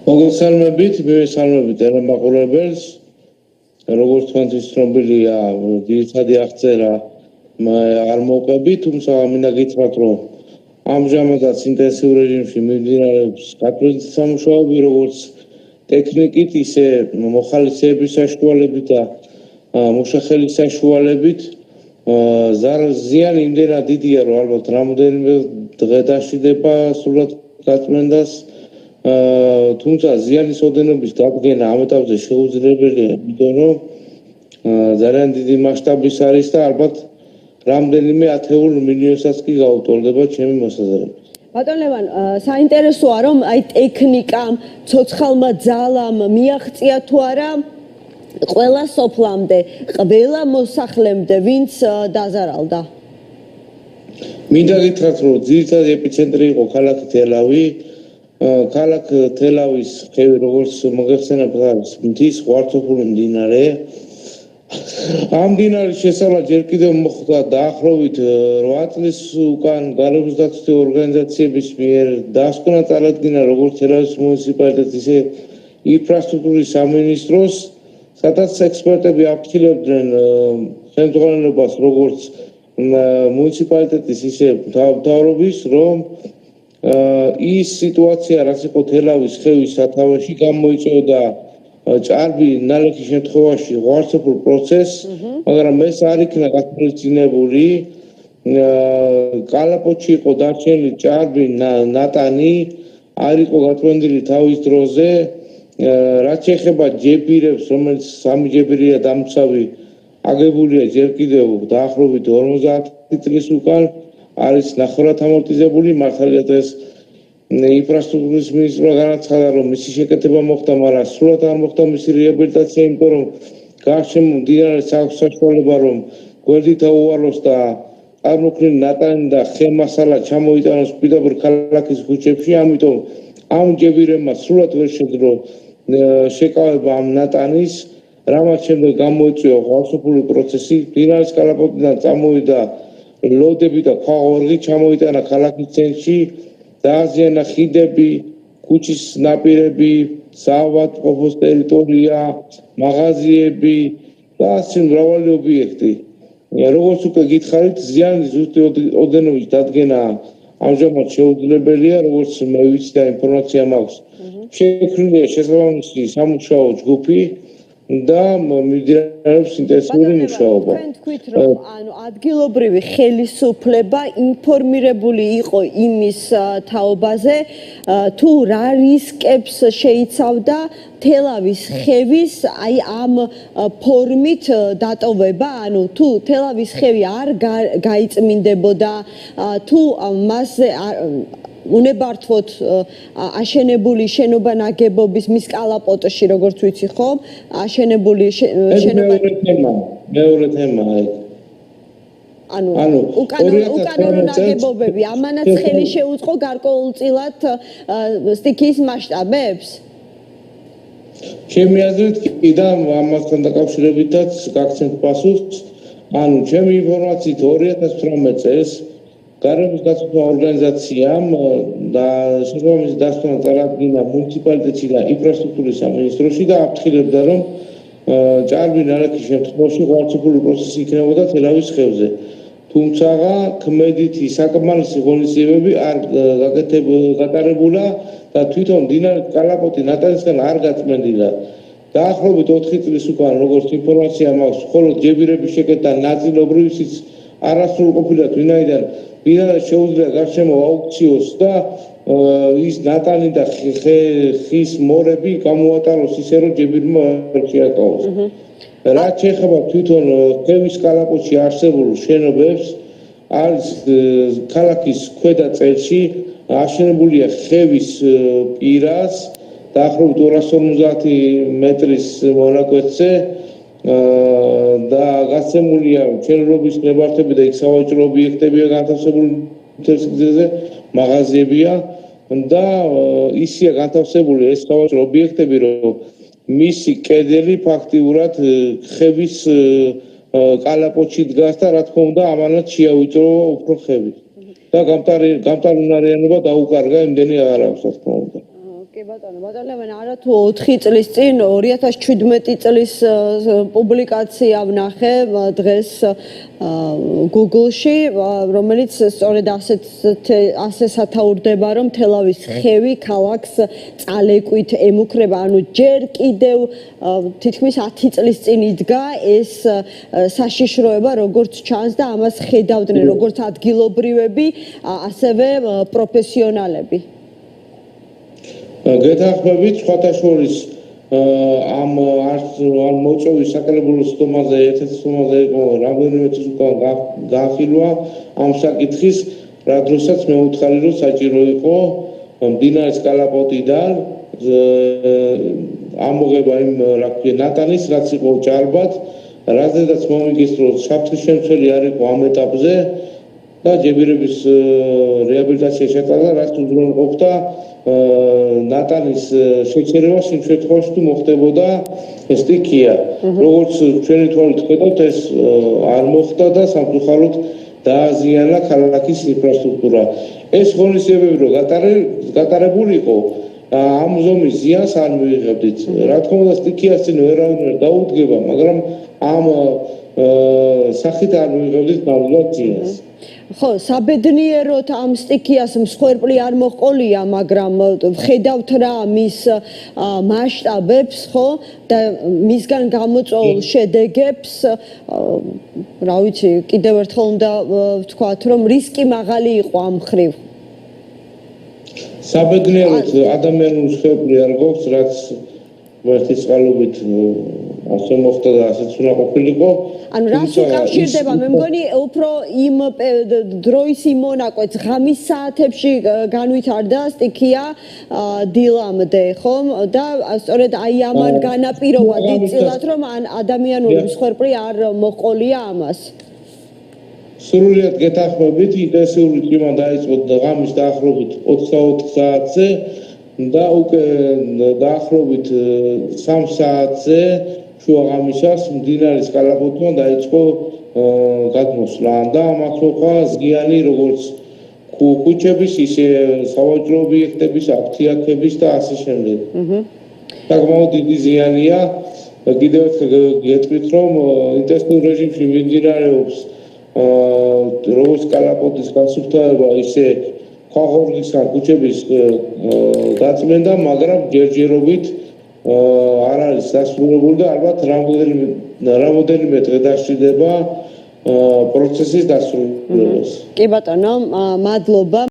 მოგესალმებით, მივესალმებით ელემაყურებელს. როგორც თქვენთვის ცნობილია, ძირითადი აღწერა არ მოვყები, თუმცა მინდა გითხრათ, რომ ამჟამადაც ინტენსიურ რეჟიმში მიმდინარეობს გაწმენდის სამუშაოები, როგორც ტექნიკით, ისე მოხალისეების საშუალებით და მუშახელის საშუალებით. ზიანი იმდენად დიდია, რომ ალბათ რამოდენიმე დღე დაშვიდება სრულად გაწმენდას. თუმცა ზიანის ოდენობის დადგენა ამ ეტაპზე შეუძლებელია, იმიტომ რომ ძალიან დიდი მასშტაბის არის და ალბათ რამდენიმე ათეულ მილიონსაც კი გაუტოლდება ჩემი მოსაზრებით. ბატონ ლევან, საინტერესოა რომ აი ტექნიკამ, ცოცხალმა ძალამ მიაღწია თუ არა ყველა სოფლამდე, ყველა მოსახლემდე, ვინც დაზარალდა. მინდა გითხრათ, რომ ძირითადი ეპიცენტრი იყო ქალაქი თელავი. ქალაქ თელავის ხევი, როგორც მოგეხსენებათ, არის მთის ღვარცოფული მდინარე. ამ მდინარის შესწავლა ჯერ კიდევ მოხდა დაახლოებით 8 წლის უკან გარემოს დაცვითი ორგანიზაციების მიერ დასკვნა წარადგინა როგორც თელავის მუნიციპალიტეტის, ისე ინფრასტრუქტურის სამინისტროს, სადაც ექსპერტები აფრთხილებდნენ ხელმძღვანელობას როგორც მუნიციპალიტეტის, ისე მთავრობის, რომ ის სიტუაცია, რაც იყო თელავის ხევის სათავეში, გამოიწვევდა ჭარბი ნალექის შემთხვევაში ღვარცოფულ პროცესს, მაგრამ ეს არ იქნა გათვალისწინებული. კალაპოტში იყო დარჩენილი ჭარბი ნატანი, არ იყო გაწმენდილი თავის დროზე. რაც შეეხება ჯებირებს, რომელიც 3 ჯებირია დამცავი, აგებულია ჯერ კიდევ დაახლოებით 50 წლის უკან. არის ნახევრად ამორტიზებული, მართალია ეს ინფრასტრუქტურის მინისტრმა განაცხადა, რომ მისი შეკეთება მოხდა, მაგრამ სრულად არ მოხდა მისი რეაბილიტაცია, იმიტომ რომ გარშემო მდინარეს აქვს საშუალება, რომ გვერდით აუვალოს და წარმოქმნილი ნატანი და ხე-მასალა ჩამოიტანოს პირდაპირ ქალაქის ქუჩებში, ამიტომ ამ ჯებირებმა სრულად ვერ შეძლო შეკავება ამ ნატანის, რამაც შემდეგ გამოიწვია ღვარცოფული პროცესი, მდინარის კალაპოტიდან წამოვიდა ლოდები და ქვაღორღი, ჩამოიტანა ქალაქის ცენტრში, დააზიანა ხიდები, ქუჩის ნაპირები, საავადმყოფოს ტერიტორია, მაღაზიები და ასე მრავალი ობიექტი. როგორც უკვე გითხარით, ზიანის ზუსტი ოდენობის დადგენა ამჟამად შეუძლებელია, როგორც მე ვიცი და ინფორმაცია მაქვს. შექმნილია შესაბამისი სამუშაო ჯგუფი და მიმდინარეობს ინტენსიური მუშაობა. თქვენ თქვით, რომ ადგილობრივი ხელისუფლება ინფორმირებული იყო იმის თაობაზე, თუ რა რისკებს შეიცავდა თელავის ხევის აი ამ ფორმით დატოვება, ანუ თუ თელავის ხევი არ გაიწმინდებოდა, თუ მასზე უნებართვოდ აშენებული შენობა ნაგებობის მის კალაპოტში, როგორც ვიცი ხომ, აშენებული შენობა მეორე თემა ანუ უკანონო ნაგებობები ამანაც ხელი შეუწყო გარკვეულწილად სტიქიის მასშტაბებს? ჩემი აზრით კი და ამასთან დაკავშირებითაც გაგცემთ პასუხს. ანუ ჩემი ინფორმაციით 2018 წელს გარემოს დაცვითი ორგანიზაციამ და შესაბამისი დასკვნა წარადგინა მუნიციპალიტეტში და ინფრასტრუქტურის სამინისტროში და აფრთხილებდა, რომ ჭარბი ნალექის შემთხვევაში ღვარცოფული პროცესი იქნებოდა თელავის ხევზე. თუმცა ქმედითი საკმარისი ღონისძიებები არ გატარებულა და თვითონ მდინარე კალაპოტი ნატანისგან არ გაწმენდილა. დაახლოებით 4 წლის უკან, როგორც ინფორმაცია მაქვს, მხოლოდ ჯებირების შეკეთება ნაწილობრივ ისიც არასრულ ყოფილა, ვინაიდან მდინარე შეუძლია გარშემო აუქციოს და ის ნატანი და ხის მორები გამოატაროს ისე, რომ ჯებირმა არ შეაკავოს. რაც შეეხება თვითონ ხევის კალაპოტში არსებულ შენობებს, არის ქალაქის ქვედა წელში აშენებულია ხევის პირას დაახლოებით 250 მეტრის მონაკვეთზე და გასცემულია მშენებლობის ნებართვები და იქ სავაჭრო ობიექტებია განთავსებული მთელს გზაზე, მაღაზიებია და ისია განთავსებული ეს სავაჭრო ობიექტები, რომ მისი კედელი ფაქტიურად ხევის კალაპოტში დგას და რა თქმა უნდა ამანაც შეავიწრო უფრო ხევი და გამტარუნარიანობა დაუკარგა იმდენი აღარ აქვს, რა თქმა უნდა. კი ბატონო, ბატონო, არა თუ 4 წლის წინ 2017 წლის პუბლიკაცია ვნახე დღეს Google-ში, რომელიც სწორედ ასე სათაურდება, რომ თელავის ხევი ქალაქს წალეკვით ემუქრება, ანუ ჯერ კიდევ თითქმის 10 წლის წინ იდგა ეს საშიშროება, როგორც ჩანს და ამას ხედავდნენ როგორც ადგილობრივები, ასევე პროფესიონალები. გეთანხმებით, სხვათა შორის ამ მოწვევის საკრებულო სხდომაზე, ერთ-ერთ სხდომაზე იყო რამდენიმე თვის უკან განხილვა ამ საკითხის, რა დროსაც მე ვუთხარი, რომ საჭირო იყო მდინარის კალაპოტიდან ამოღება იმ რა ქვია ნატანის, რაც იყო ჭარბად, რაზედაც მომიგეს, რომ საფრთხის შემცველი არ იყო ამ ეტაპზე და ჯებირების რეაბილიტაცია ჩატარდა, რაც უზრუნველყოფდა ნატანის შეჩერება იმ შემთხვევაში თუ მოხდებოდა სტიქია. როგორც ჩვენი თვალით ხედავთ, ეს არ მოხდა და სამწუხაროდ დააზიანა ქალაქის ინფრასტრუქტურა. ეს ღონისძიებები რომ გატარებული იყო, ამ ზომის ზიანს არ მივიღებდით. რა თქმა უნდა, სტიქიას წინ ვერავინ ვერ დაუდგება, მაგრამ ამ სახით არ მივიღებდით ნამდვილად ზიანს. ხო, საბედნიეროდ ამ სტიქიას მსხვერპლი არ მოყოლია, მაგრამ ხედავთ რა მის მასშტაბებს, ხო, და მისგან გამოწვეულ შედეგებს, რა ვიცი, კიდევ ერთხელ უნდა ვთქვათ, რომ რისკი მაღალი იყო ამ მხრივ. საბედნიეროდ ადამიანური მსხვერპლი არ გვაქვს, რაც ვერთის წყალობით ასე მოხდა და ასეც უნდა ყოფილიყო. ანუ რას უკავშირდება? მე მგონი უფრო იმ დროის იმ მონაკვეთს ღამის საათებში განვითარდა სტიქია დილამდე, ხომ? და სწორედ აი ამან განაპირობა დიდწილად, რომ ადამიანური მსხვერპლი არ მოყოლია ამას. სრულიად გეთანხმებით, ინტენსიური წვიმა დაიწყო ღამის დაახლოებით 24 საათზე და უკვე დაახლოებით 3 საათზე შუა ღამისას მდინარის კალაპოტიდან დაიწყო გადმოსვლა და ამახსოვრდა ზიანი როგორც ქუჩების, ისე სავაჭრო ობიექტების, აფთიაქების და ასე შემდეგ. საკმაოდ დიდი ზიანია. კიდევ ერთხელ გეტყვით, რომ ინტენსიურ რეჟიმში მიმდინარეობს როგორც კალაპოტის გასუფთავება, ისე ხაღორღისა ქუჩების დაწმენდა, მაგრამ ჯერჯერობით არ არის დასრულებული და ალბათ რამოდენიმე დღე დასჭირდება პროცესის დასრულებას. კი ბატონო, მადლობა.